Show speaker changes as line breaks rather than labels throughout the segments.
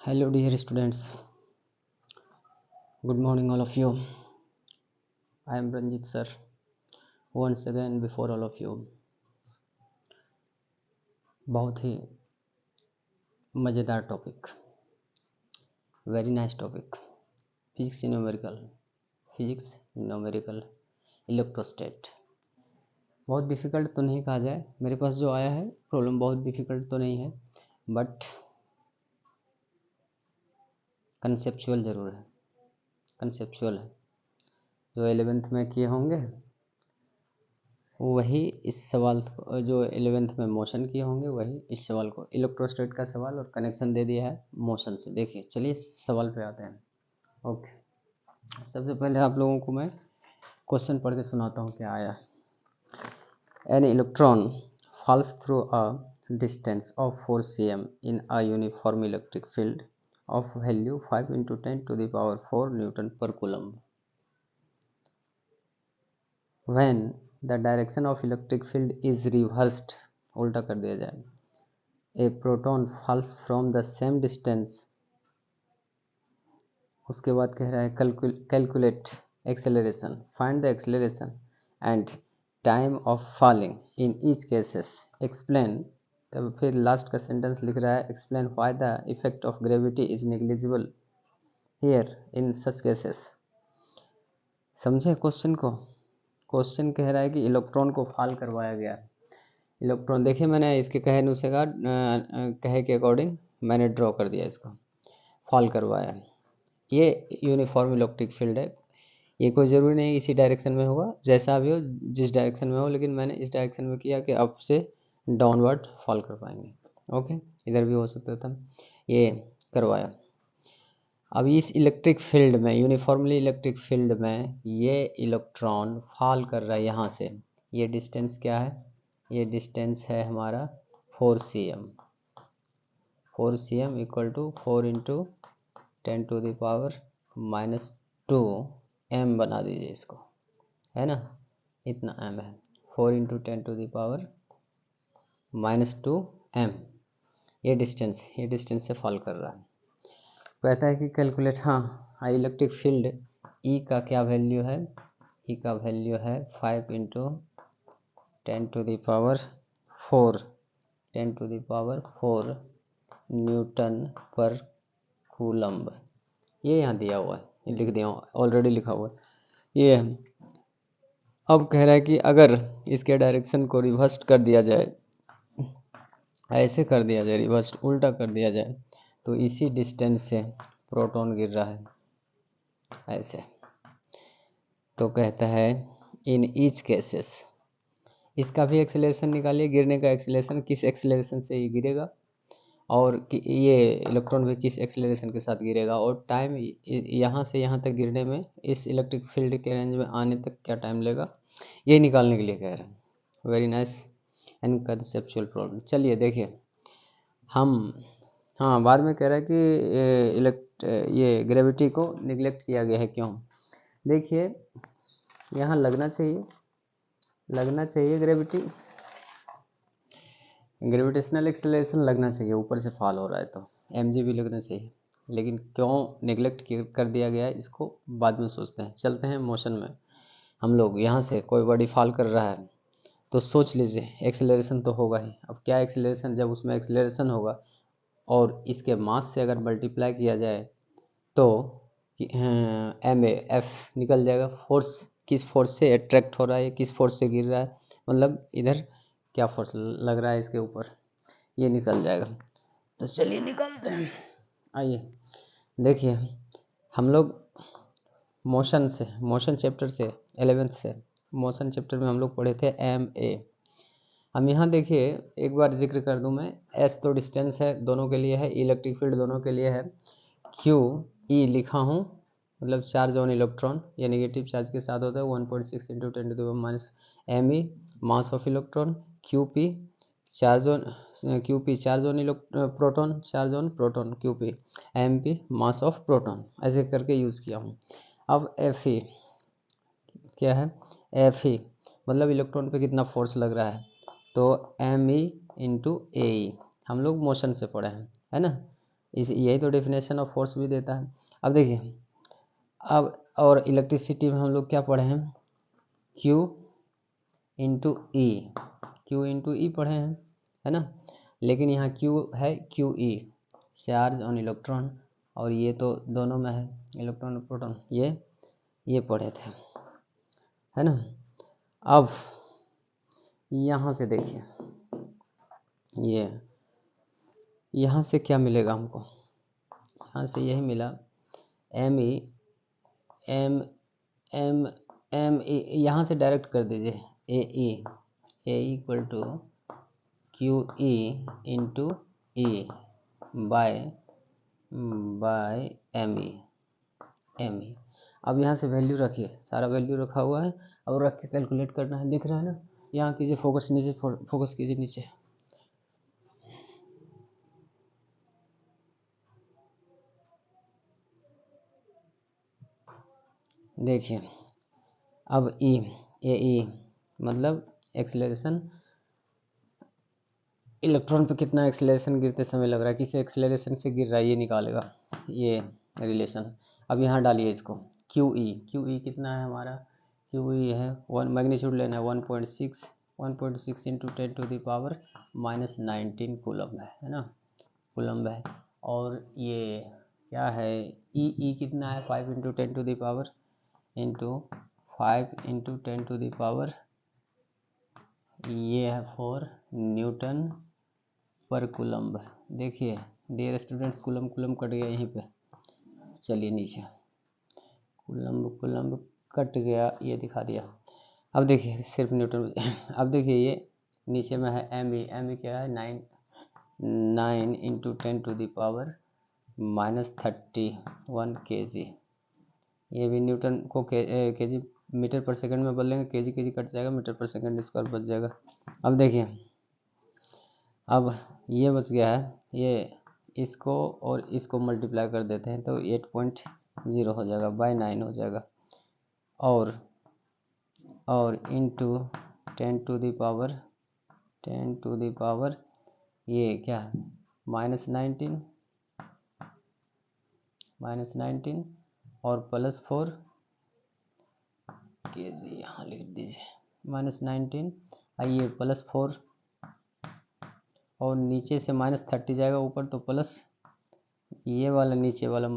Hello dear students, good morning all of you. I am Ranjit sir once again before all of you. बहुत ही मज़ेदार topic, very nice topic, physics numerical electrostatic. बहुत difficult तो नहीं कहा जाए, मेरे पास जो आया है प्रॉब्लम बहुत डिफ़िकल्ट तो नहीं है, बट कंसेप्चुअल ज़रूर है, कंसेप्चुअल है। जो 11th में किए होंगे वही इस सवाल, जो 11th में मोशन किए होंगे वही इस सवाल को, इलेक्ट्रोस्टैट का सवाल और कनेक्शन दे दिया है मोशन से। देखिए चलिए सवाल पे आते हैं। ओके, सबसे पहले आप लोगों को मैं क्वेश्चन पढ़ के सुनाता हूँ क्या आया। An electron falls through a distance of 4 cm in a uniform electric field of value 5 × 10⁴ newton per coulomb. When the direction of electric field is reversed, उल्टा कर दिया जाए, a proton falls from the same distance। उसके बाद कह रहा है calculate acceleration, find the acceleration and time of falling in each cases, explain। तब फिर लास्ट का सेंटेंस लिख रहा है explain why the effect of gravity is negligible here in such cases। समझे क्वेश्चन को? क्वेश्चन कह रहा है कि इलेक्ट्रॉन को फॉल करवाया गया। इलेक्ट्रॉन देखिए, मैंने इसके कहे अनुसार कहे के अकॉर्डिंग मैंने ड्रॉ कर दिया, इसको फॉल करवाया। ये यूनिफॉर्म इलेक्ट्रिक फील्ड है, ये कोई ज़रूरी नहीं इसी डायरेक्शन में होगा, जैसा भी हो जिस डायरेक्शन में हो, लेकिन मैंने इस डायरेक्शन में किया कि अप से डाउनवर्ड फॉल कर पाएंगे। ओके, इधर भी हो सकता था, ये करवाया। अब इस इलेक्ट्रिक फील्ड में, यूनिफॉर्मली इलेक्ट्रिक फील्ड में ये इलेक्ट्रॉन फॉल कर रहा है यहाँ से। ये डिस्टेंस क्या है? ये डिस्टेंस है हमारा 4 cm। 4 cm equal to 4 × 10⁻⁻2 m बना दीजिए इसको, है ना, इतना m है। 4 × 10⁻2 m ये डिस्टेंस से फॉल कर रहा है। कहता है कि कैलकुलेट, हाँ इलेक्ट्रिक फील्ड E का क्या वैल्यू है? E का वैल्यू है 5 × 10⁴ न्यूटन पर कूलम्ब। ये यहाँ दिया हुआ है, ये लिख दिया, ऑलरेडी लिखा हुआ है ये। अब कह रहा है कि अगर इसके डायरेक्शन को रिवर्स कर दिया जाए, ऐसे कर दिया जाए, रिवर्स उल्टा कर दिया जाए, तो इसी डिस्टेंस से प्रोटॉन गिर रहा है ऐसे। तो कहता है इन ईच केसेस, इसका भी एक्सेलरेशन निकालिए, गिरने का एक्सेलरेशन, किस एक्सेलरेशन से ये गिरेगा और ये इलेक्ट्रॉन भी किस एक्सेलरेशन के साथ गिरेगा, और टाइम यहाँ से यहाँ तक गिरने में, इस इलेक्ट्रिक फील्ड के रेंज में आने तक क्या टाइम लेगा, ये निकालने के लिए कह रहे हैं। Very nice and conceptual problem. चलिए देखिए हम, हाँ बाद में कह रहा है कि ये ग्रेविटी को निगलेक्ट किया गया है, क्यों? देखिए यहाँ लगना चाहिए ग्रेविटेशनल एक्सेलरेशन लगना चाहिए, ऊपर से फॉल हो रहा है तो mg भी लगना चाहिए, लेकिन क्यों निगलेक्ट कर दिया गया है इसको बाद में सोचते हैं। चलते हैं मोशन में। हम लोग यहाँ से कोई बॉडी फॉल कर रहा है तो सोच लीजिए एक्सेलरेशन तो होगा ही। अब क्या एक्सेलरेशन? जब उसमें एक्सेलरेशन होगा और इसके मास से अगर मल्टीप्लाई किया जाए तो एम एफ निकल जाएगा। फोर्स, किस फोर्स से अट्रैक्ट हो रहा है, किस फोर्स से गिर रहा है, मतलब इधर क्या फोर्स लग रहा है इसके ऊपर, ये निकल जाएगा। तो चलिए निकालते हैं। आइए देखिए, हम लोग मोशन चैप्टर से 11th से मोशन चैप्टर में हम लोग पढ़े थे ma। हम यहाँ देखिए एक बार जिक्र कर दूं मैं, s तो डिस्टेंस है, दोनों के लिए है, इलेक्ट्रिक फील्ड दोनों के लिए है, q e लिखा हूँ, मतलब चार्ज ऑन इलेक्ट्रॉन, ये नेगेटिव चार्ज के साथ होता है, 1.6 × 10⁻⁻, me mass of electron, qp charge on proton, charge on proton qp, mp mass of proton, ऐसे करके यूज़ किया हूँ। अब fe क्या है? fe मतलब इलेक्ट्रॉन पे कितना फोर्स लग रहा है, तो ME इंटू AE हम लोग मोशन से पढ़े हैं, है ना। इस यही तो डेफिनेशन ऑफ फोर्स भी देता है। अब देखिए, अब और इलेक्ट्रिसिटी में हम लोग क्या पढ़े हैं, Q इंटू ई, Q इंटू ई पढ़े हैं, है ना। लेकिन यहाँ Q है QE, चार्ज ऑन इलेक्ट्रॉन, और ये तो दोनों में है, इलेक्ट्रॉन और प्रोटॉन, ये पढ़े थे, है ना। अब यहाँ से देखिए, ये यहाँ से क्या मिलेगा हमको, यहाँ से यही मिला ME M यहाँ से डायरेक्ट कर दीजिए, AE equal to QE into E by ME। अब यहाँ से वैल्यू रखिए, सारा वैल्यू रखा हुआ है, अब रख के कैलकुलेट करना है, दिख रहा है ना। यहाँ कीजिए, फोकस नीचे, फोकस कीजिए नीचे। देखिए, अब AE मतलब एक्सेलरेशन, इलेक्ट्रॉन पे कितना एक्सेलरेशन गिरते समय लग रहा है, किस एक्सेलरेशन से गिर रहा है, ये निकालेगा, ये रिलेशन। अब यहाँ डालिए इसको, QE कितना है हमारा, QE है 1, मैग्नीट्यूड लेना है 1.6 इंटू 10⁻⁻19 कूलम्ब है ना, कूलम्ब है। और ये क्या है, E कितना है 5 इंटू 10⁻⁻⁻⁻, ये है 4 न्यूटन पर कूलम्ब। देखिए डियर स्टूडेंट्स, कूलम्ब कट गया यहीं पे, चलिए नीचे, कूलम्ब कट गया, ये दिखा दिया। अब देखिए सिर्फ न्यूटन अब देखिए ये नीचे में है ME क्या है 9 इंटू 10⁻⁻31 kg। ये भी न्यूटन को केजी मीटर पर सेकंड में बदलेंगे, केजी कट जाएगा, मीटर पर सेकंड स्क्वायर बच जाएगा। अब देखिए, अब ये बच गया है, ये इसको और इसको मल्टीप्लाई कर देते हैं तो 8.0 हो जाएगा, बाय 9 हो जाएगा, और इंटू 10⁻⁻, ये क्या -19 और +4 kg, यहाँ लिख दीजिए -19, आइए +4, और नीचे से -30 जाएगा ऊपर तो प्लस, ये वाला नीचे वाला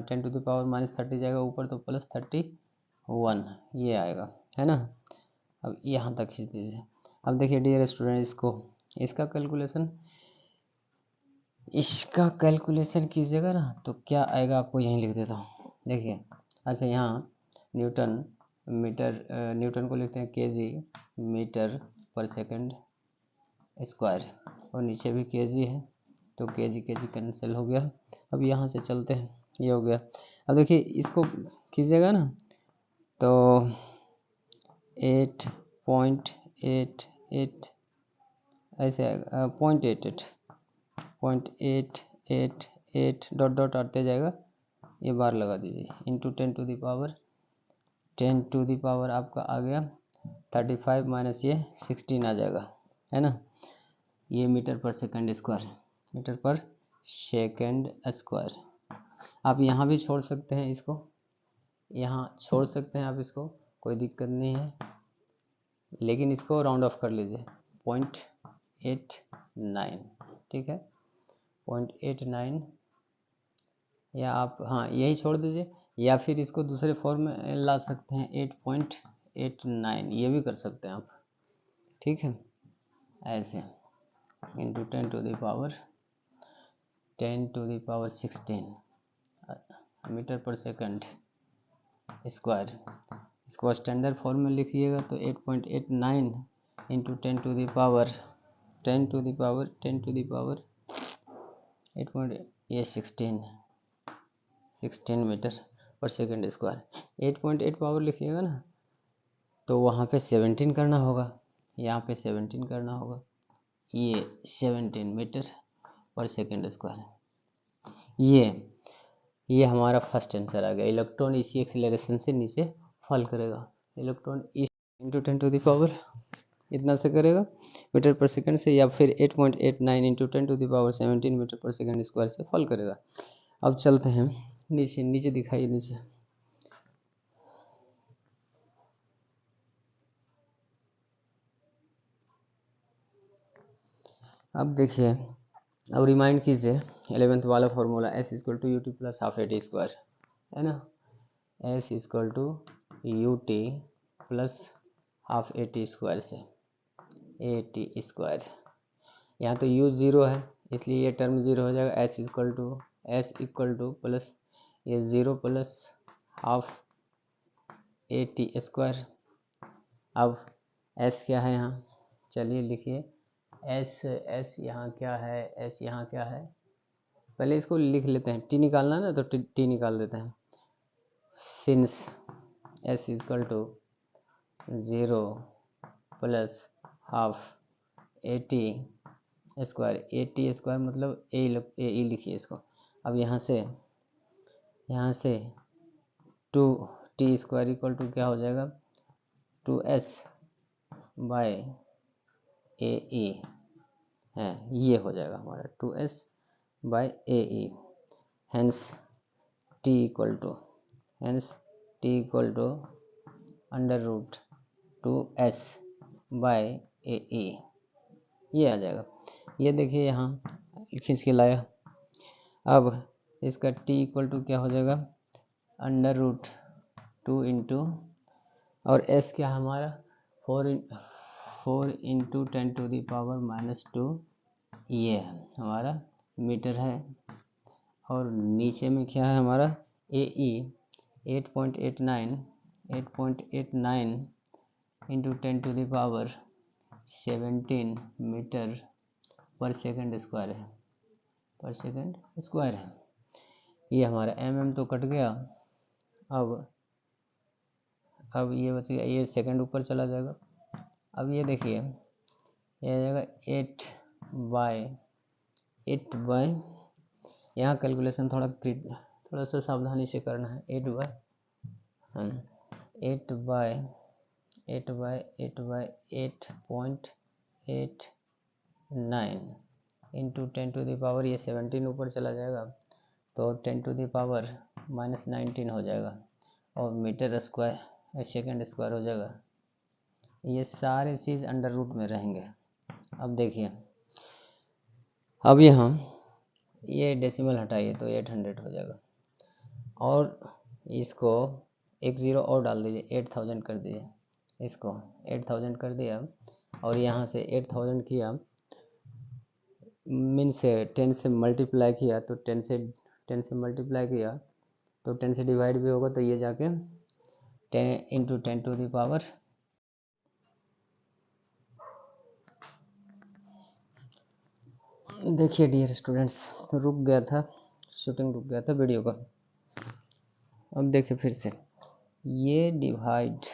10⁻⁻30 जाएगा ऊपर तो +31 ये आएगा, है ना। अब यहाँ तक खींच दीजिए। अब देखिए डियर स्टूडेंट, इसका कैलकुलेशन कीजिएगा ना, तो क्या आएगा आपको यहीं लिख देता हूँ। देखिए, अच्छा यहाँ न्यूटन को लिखते हैं KG metre per second square, और नीचे भी केजी है तो केजी कैंसिल हो गया। अब यहाँ से चलते हैं, ये हो गया। अब देखिए इसको कीजिएगा ना तो 8.88 ऐसे आएगा, 0.88 डॉट आते जाएगा, ये बार लगा दीजिए, इंटू 10 आपका आ गया 35 माइनस ये 16 आ जाएगा, है ना। ये मीटर पर सेकंड स्क्वायर। आप यहाँ भी छोड़ सकते हैं, इसको यहाँ छोड़ सकते हैं आप, इसको कोई दिक्कत नहीं है, लेकिन इसको राउंड ऑफ कर लीजिए 0.89, ठीक है 0.89, या आप हाँ यही छोड़ दीजिए, या फिर इसको दूसरे फॉर्म में ला सकते हैं 8.89, ये भी कर सकते हैं आप, ठीक है, ऐसे into 10⁻16 metre per second square. इसको स्टैंडर्ड फॉर्म में लिखिएगा तो 8.89 into 10 to the power 16 metre per second square. 8.8 power लिखिएगा ना तो वहाँ पे 17 करना होगा, यहाँ पे 17 करना होगा, ये 17 मीटर पर सेकंड स्क्वायर। ये हमारा फर्स्ट आंसर आ गया। इलेक्ट्रॉन इसी एक्सीलरेशन से नीचे फॉल करेगा। इलेक्ट्रॉन इस इंटू 10⁻, इतना से करेगा मीटर पर सेकंड से, या फिर 8.89 into 10⁻17 metre per second square से फॉल करेगा। अब चलते हैं नीचे, नीचे दिखाइए नीचे। अब देखिए, अब रिमाइंड कीजिए 11th वाला formula, s equal to u t plus half a t square, है ना। s equal to u t plus half a t square से ए टी स्क्वायर। यहाँ तो u ज़ीरो है इसलिए ये टर्म ज़ीरो हो जाएगा। s इक्वल टू प्लस ये zero plus half a t square. अब s क्या है यहाँ, चलिए लिखिए। s यहाँ क्या है, s यहाँ क्या है, पहले इसको लिख लेते हैं। t निकालना है ना तो t निकाल देते हैं। Since s equal to zero plus half a t square, मतलब ए लिखिए इसको। अब यहाँ से to t square equal to क्या हो जाएगा, 2s बाय ए ई है, ये हो जाएगा हमारा 2s by A E. Hence T equal to under root 2s by A E, ये आ जाएगा। ये देखिए यहाँ खींच के लाया। अब इसका t इक्वल टू क्या हो जाएगा, अंडर रूट 2 इंटू, और s क्या है हमारा, 4 इंटू 10⁻⁻², ये हमारा मीटर है। और नीचे में क्या है हमारा, ए ई 8.89 into 10⁻17 metre per second square है। ये हमारा mm तो कट गया। अब ये बच गया, ये सेकंड ऊपर चला जाएगा। अब ये देखिए, ये आ जाएगा 8 बाय, यहाँ कैलकुलेशन थोड़ा सा सावधानी से करना है। 8.89 इंटू 10⁻, ये 17 ऊपर चला जाएगा तो 10⁻⁻19 हो जाएगा, और मीटर स्क्वायर सेकंड स्क्वायर हो जाएगा। ये सारे चीज़ अंडर रूट में रहेंगे। अब देखिए, अब यहाँ ये डेसिमल हटाइए तो 800 हो जाएगा, और इसको एक ज़ीरो और डाल दीजिए, 8000 कर दीजिए। इसको 8000 कर दिया, और यहाँ से 8000 किया, मीन्स 10 से मल्टीप्लाई किया तो 10 से मल्टीप्लाई किया तो 10 से डिवाइड भी होगा, तो ये जाके 10 इंटू 10⁻। देखिए डियर स्टूडेंट्स, रुक गया था शूटिंग, रुक गया था वीडियो का। अब देखिए फिर से, ये डिवाइड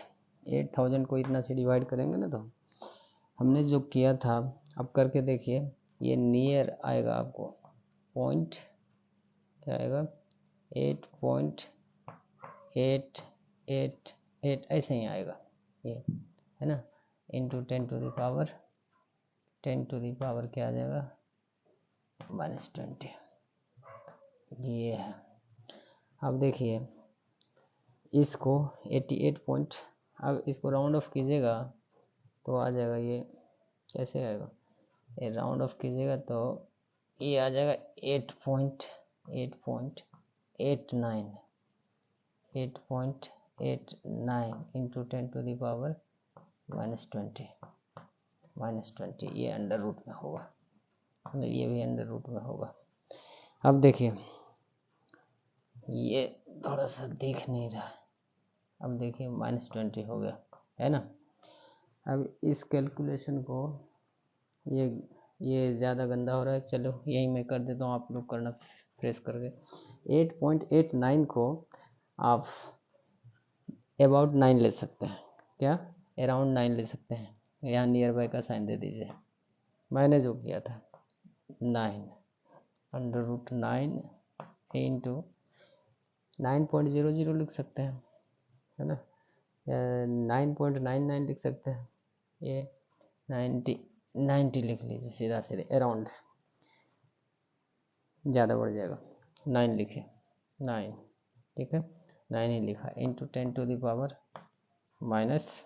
8000 को इतना से डिवाइड करेंगे ना, तो हमने जो किया था, अब करके देखिए, ये नियर आएगा आपको पॉइंट, क्या आएगा, 8.888 ऐसे ही आएगा, ये है ना, इंटू 10⁻, क्या आ जाएगा, -20, ये है। अब देखिए इसको 88 पॉइंट, अब इसको राउंड ऑफ कीजिएगा तो आ जाएगा, ये कैसे आएगा, ये राउंड ऑफ कीजिएगा तो ये आ जाएगा 8.89 इंटू 10⁻-20, ये अंडर रूट में होगा, ये भी अंडर रूट में होगा। अब देखिए, ये थोड़ा सा दिख नहीं रहा है, अब देखिए -20 हो गया, है ना। अब इस कैलकुलेशन को, ये ज़्यादा गंदा हो रहा है, चलो यही मैं कर देता हूँ, आप लोग करना फ्रेश करके। 8.89 को आप अबाउट 9 ले सकते हैं, क्या अराउंड 9 ले सकते हैं, यहाँ नियर बाय का साइन दे दीजिए। मैंने जो किया था 9 अंडर रूट 9 इंटू 9.00 लिख सकते हैं, है ना, 9.99 लिख सकते हैं, ये 90 लिख लीजिए सीधा सीधे, अराउंड ज़्यादा बढ़ जाएगा, 9 लिखे, 9, ठीक है, 9 ही लिखा, इंटू 10⁻, माइनस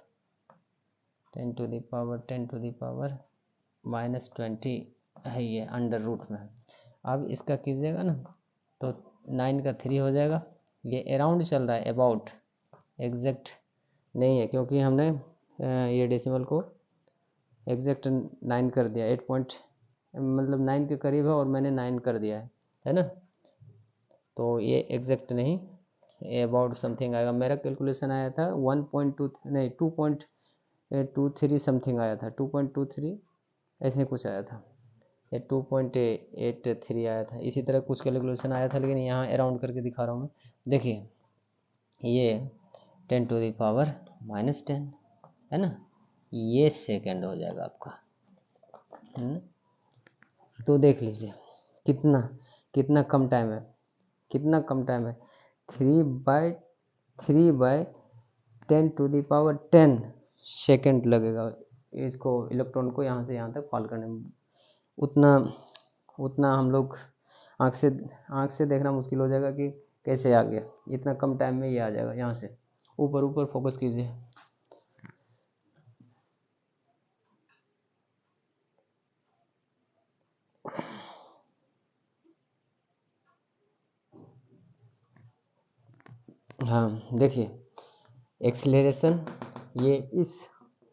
10⁻, माइनस 20 है ये अंडर रूट में। अब इसका कीजिएगा ना तो 9 का 3 हो जाएगा, ये अराउंड चल रहा है, अबाउट, एग्जैक्ट नहीं है, क्योंकि हमने ये डेसिमल को एग्जैक्ट 9 कर दिया, 8 पॉइंट मतलब 9 के करीब है और मैंने 9 कर दिया है ना, तो ये एग्जैक्ट नहीं, ये अबाउट समथिंग आएगा। मेरा कैलकुलेशन आया था 1.2 नहीं 2.23 समथिंग आया था, 2.23 ऐसे कुछ आया था, ये 2.83 आया था, इसी तरह कुछ कैलकुलेशन आया था, लेकिन यहाँ अराउंड करके दिखा रहा हूँ मैं। देखिए ये 10⁻−10 है ना, ये सेकंड हो जाएगा आपका। तो देख लीजिए कितना कम टाइम है, कितना कम टाइम है, 3/10⁻10 सेकंड लगेगा इसको, इलेक्ट्रॉन को यहाँ से यहाँ तक फॉल करने में। उतना हम लोग आँख से देखना मुश्किल हो जाएगा कि कैसे आ गया, इतना कम टाइम में ये आ जाएगा। यहाँ से ऊपर फोकस कीजिए, हाँ देखिए एक्सीलरेशन, ये इस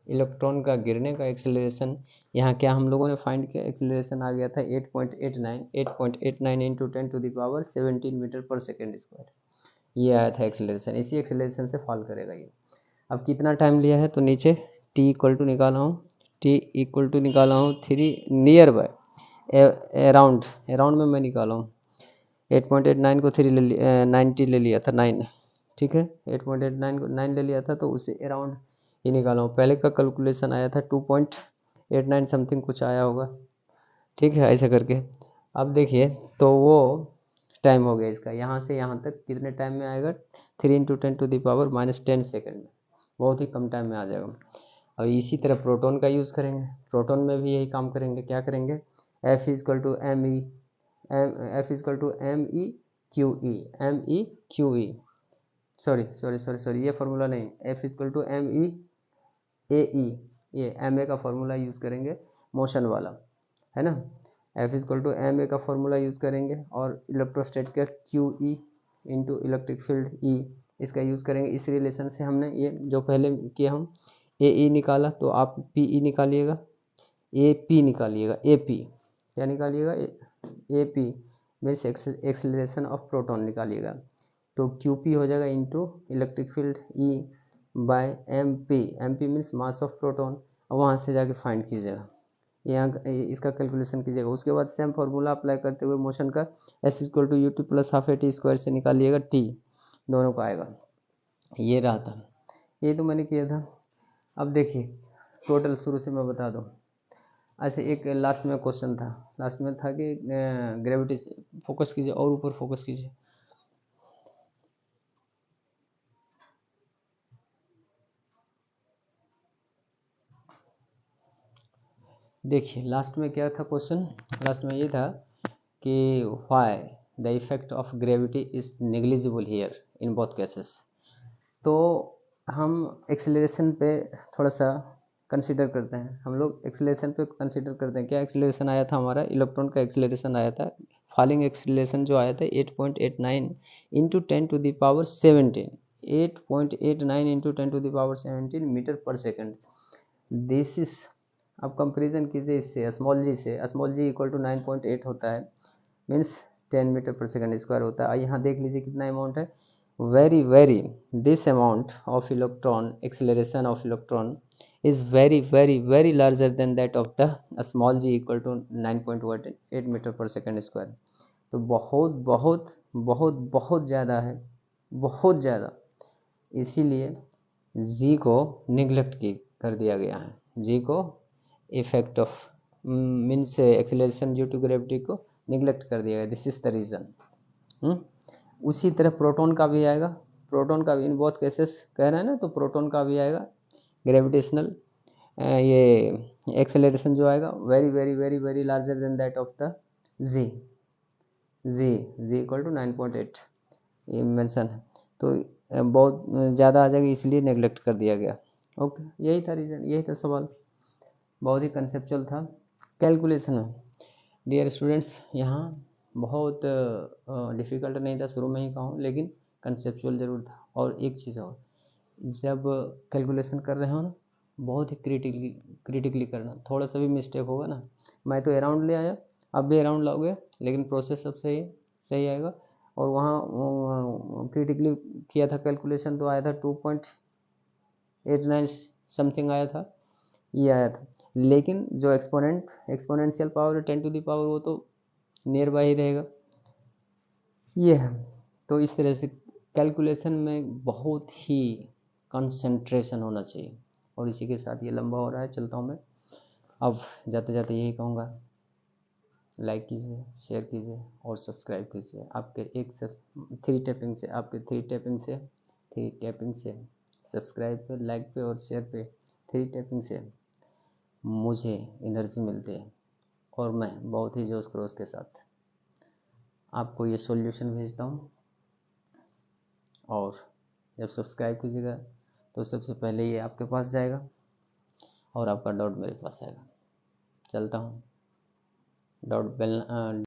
इलेक्ट्रॉन का गिरने का एक्सीलरेशन, यहाँ क्या हम लोगों ने फाइंड किया, एक्सीलरेशन आ गया था 8.89 इंटू 10⁻17 मीटर पर सेकेंड स्क्वायर, ये आया था एक्सीलरेशन, इसी एक्सीलरेशन से फॉल करेगा ये। अब कितना टाइम लिया है तो नीचे t इक्वल टू निकाला हूँ, 3 नियर बाय, अराउंड में मैं निकाला हूँ, 8.89 को 3 90 ले लिया था, 9 ठीक है, 8.89 को 9 ले लिया था, तो उसे अराउंड ही निकाला हूँ। पहले का कैलकुलेशन आया था 2.89 समथिंग कुछ आया होगा, ठीक है, ऐसा करके। अब देखिए तो वो टाइम हो गया इसका, यहाँ से यहाँ तक कितने टाइम में आएगा, 3 × 10⁻−10 सेकेंड में, बहुत ही कम टाइम में आ जाएगा। अब इसी तरह प्रोटॉन का यूज़ करेंगे, प्रोटॉन में भी यही काम करेंगे, क्या करेंगे, F = MEQE, सॉरी ये फार्मूला नहीं, F = MEAE, ये MA का फार्मूला यूज़ करेंगे मोशन वाला, है ना, F = MA का फार्मूला यूज़ करेंगे, और इलेक्ट्रोस्टैट का QE into electric field E, इसका यूज़ करेंगे। इस रिलेशन से हमने ये जो पहले किया हम AE निकाला, तो आप PE निकालिएगा, AP निकालिएगा, AP क्या निकालिएगा, AP means acceleration of proton निकालिएगा, तो QP हो जाएगा into electric field E by MP means mass of proton. अब वहाँ से जाके फाइंड कीजिएगा, यहाँ इसका कैलकुलेशन कीजिएगा। उसके बाद सेम फार्मूला अप्लाई करते हुए मोशन का S = UT + ½ से निकालिएगा T, दोनों का आएगा, ये रहा था, ये तो मैंने किया था। अब देखिए टोटल शुरू से मैं बता दूँ। अच्छा एक लास्ट में क्वेश्चन था, लास्ट में था कि ग्रेविटी से फोकस कीजिए और ऊपर फोकस कीजिए, देखिए लास्ट में क्या था क्वेश्चन, लास्ट में ये था कि why the effect of gravity is negligible here in both cases. तो हम एक्सेलरेशन पे थोड़ा सा कंसीडर करते हैं, हम लोग एक्सेलरेशन पे कंसीडर करते हैं। क्या एक्सेलरेशन आया था हमारा, इलेक्ट्रॉन का एक्सेलरेशन आया था, फॉलिंग एक्सेलरेशन जो आया था 8.89 इंटू 10⁻17, 8.89 इंटू 10⁻17 मीटर पर सेकेंड। दिस इज, अब कंपेरिजन कीजिए इससे, स्मॉल जी से, स्मॉल जी = 9.8 होता है, मीन्स 10 मीटर पर सेकेंड स्क्वायर होता है। यहाँ देख लीजिए कितना अमाउंट है, very this amount of electron acceleration of electron is very larger than that of the small g = 9.8 metre पर सेकेंड स्क्वायर। तो बहुत ज़्यादा है, बहुत ज़्यादा, इसीलिए g को निगलेक्ट कर दिया गया है, g को effect of means acceleration due to gravity को निगलेक्ट कर दिया गया, दिस इज द रीज़न। उसी तरह प्रोटॉन का भी आएगा, प्रोटॉन का भी इन बोथ केसेस कह रहे हैं ना, तो प्रोटॉन का भी आएगा ग्रेविटेशनल ये एक्सेलरेशन जो आएगा very very very very larger than that of the g g equal to 9.8 ये मेंशन है। तो बहुत ज़्यादा आ जाएगा, इसलिए नेगलेक्ट कर दिया गया। ओके, यही था रीज़न, यही था सवाल, बहुत ही कंसेप्चुअल था। कैलकुलेशन में डियर स्टूडेंट्स यहाँ बहुत डिफ़िकल्ट नहीं था, शुरू में ही कहूँ, लेकिन कंसेप्चुअल ज़रूर था। और एक चीज़ और, जब कैलकुलेशन कर रहे हो ना, बहुत ही क्रिटिकली करना, थोड़ा सा भी मिस्टेक होगा ना, मैं तो अराउंड ले आया, आप भी अराउंड लाओगे, लेकिन प्रोसेस सब सही आएगा। और वहाँ क्रिटिकली किया था कैलकुलेशन, तो आया था 2.89 समथिंग आया था, ये आया था। लेकिन जो एक्सपोनेंशियल पावर 10⁻, वो तो नियर बाय ही रहेगा, ये है। तो इस तरह से कैलकुलेशन में बहुत ही कंसंट्रेशन होना चाहिए। और इसी के साथ ये लंबा हो रहा है, चलता हूँ मैं। अब जाते जाते यही कहूँगा, लाइक कीजिए, शेयर कीजिए और सब्सक्राइब कीजिए। आपके एक सब 3 टैपिंग से, आपके 3 टैपिंग से सब्सक्राइब पे, लाइक पे और शेयर पे 3 टैपिंग से मुझे एनर्जी मिलती है, और मैं बहुत ही जोश खरोश के साथ आपको ये सॉल्यूशन भेजता हूँ। और जब सब्सक्राइब कीजिएगा तो सबसे पहले ये आपके पास जाएगा और आपका डाउट मेरे पास आएगा। चलता हूँ, डाउट बेल